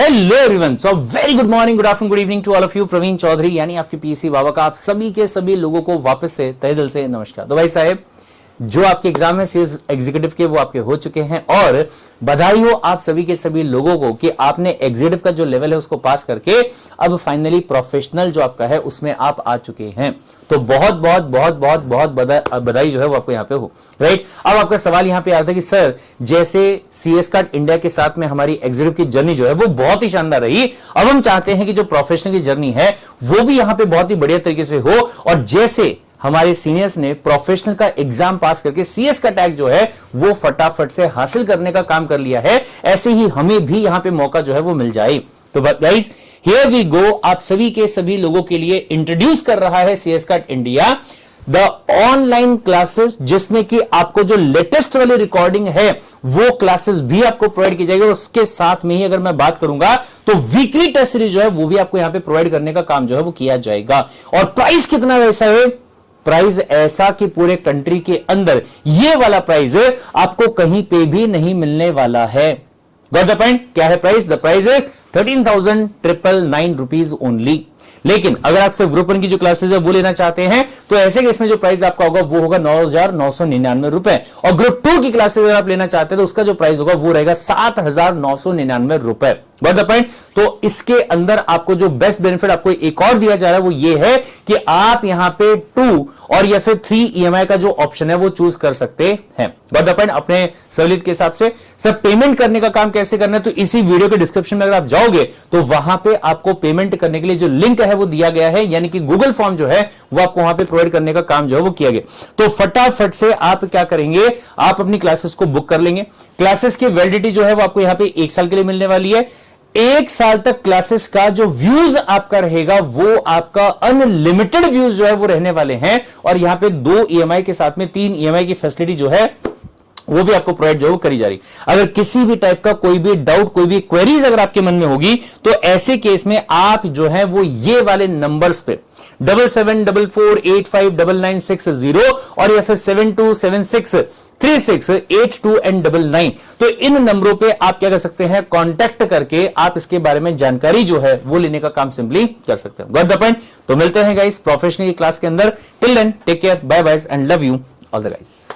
Hello everyone, so very good morning, good afternoon, good evening to all of you. Praveen Chaudhary यानी आपके PC बाबा का आप सभी के सभी लोगों को वापस से तहे दिल से नमस्कार। तो भाई साहब, जो आपके एग्जाम है सेल्स एग्जीक्यूटिव के वो आपके हो चुके हैं और बधाई हो आप सभी के सभी लोगों को कि आपने एग्जीक्यूटिव का जो लेवल है उसको पास करके अब फाइनली प्रोफेशनल जो आपका है उसमें आप आ चुके हैं। तो बहुत बहुत बहुत बहुत बहुत बधाई जो है वो आपको यहाँ पे हो, राइट। अब आपका सवाल यहाँ पे आता है कि सर जैसे सीएस कार्ड इंडिया के साथ में हमारी एग्जीक्यूटिव की जर्नी जो है वो बहुत ही शानदार रही, अब हम चाहते हैं कि जो प्रोफेशनल की जर्नी है वो भी यहाँ पे बहुत ही बढ़िया तरीके से हो। और जैसे हमारे सीनियर्स ने प्रोफेशनल का एग्जाम पास करके सीएस का टैग जो है वो फटाफट से हासिल करने का काम कर लिया है, ऐसे ही हमें भी यहां पे मौका जो है वो मिल जाए। तो गाइस हियर वी गो, आप सभी के सभी लोगों के लिए इंट्रोड्यूस कर रहा है CS card India the online classes, जिसमें कि आपको जो लेटेस्ट वाली रिकॉर्डिंग है वो क्लासेस भी आपको प्रोवाइड की जाएगी। और उसके साथ में ही अगर मैं बात करूंगा तो वीकली टेस्ट सीरीज जो है वो भी आपको यहां पे प्रोवाइड करने का काम जो है वो किया जाएगा। और प्राइस कितना वैसा है, प्राइस ऐसा कि पूरे कंट्री के अंदर ये वाला प्राइस आपको कहीं पे भी नहीं मिलने वाला है। Got the point? क्या है price? The price is 13,999 rupees only. लेकिन अगर आप सिर्फ ग्रुप 1 की जो क्लासेस है वो लेना चाहते हैं तो ऐसे केस में जो प्राइस आपका होगा वो होगा 9,999 रुपए। और ग्रुप 2 की क्लासेस अगर आप लेना चाहते हैं तो उसका जो प्राइस होगा वो रहेगा 7,999 रुपए। Got the point? तो इसके अंदर आपको जो बेस्ट बेनिफिट आपको एक और दिया जा रहा है वो ये है कि आप यहां पे 2 और या फिर 3 ईएमआई का जो ऑप्शन है वो चूज कर सकते हैं। Got the point? अपने सहूलियत के हिसाब से। सर पेमेंट करने का काम कैसे करना है, तो इसी वीडियो के डिस्क्रिप्शन में अगर आप जाओगे तो वहां पे आपको पेमेंट करने के लिए जो लिंक है वो दिया गया है, यानी कि गूगल फॉर्म जो है वो आपको वहां पे प्रोवाइड करने का काम जो है वो किया गया। तो फटाफट से आप क्या करेंगे, आप अपनी क्लासेस को बुक कर लेंगे। क्लासेस की वैलिडिटी जो है वो आपको यहां पे 1 साल के लिए मिलने वाली है। 1 साल तक क्लासेस का जो व्यूज आपका रहेगा वो आपका अनलिमिटेड व्यूज जो है वो रहने वाले हैं। और यहां पे 2 ईएमआई के साथ में 3 ईएमआई की फैसिलिटी जो है वो भी आपको प्रोवाइड जो करी जा रही। अगर किसी भी टाइप का कोई भी डाउट, कोई भी क्वेरीज अगर आपके मन में होगी तो ऐसे केस में आप जो है वो ये वाले नंबर्स पे 7744859960 और या फिर 72763682 एंड 99, तो इन नंबरों पे आप क्या कर सकते हैं, कांटेक्ट करके आप इसके बारे में जानकारी जो है वो लेने का काम सिंपली कर सकते हैं। Got the point? तो मिलते हैं गाइस प्रोफेशनल की क्लास के अंदर। Till then take care, bye bye and love you all the guys.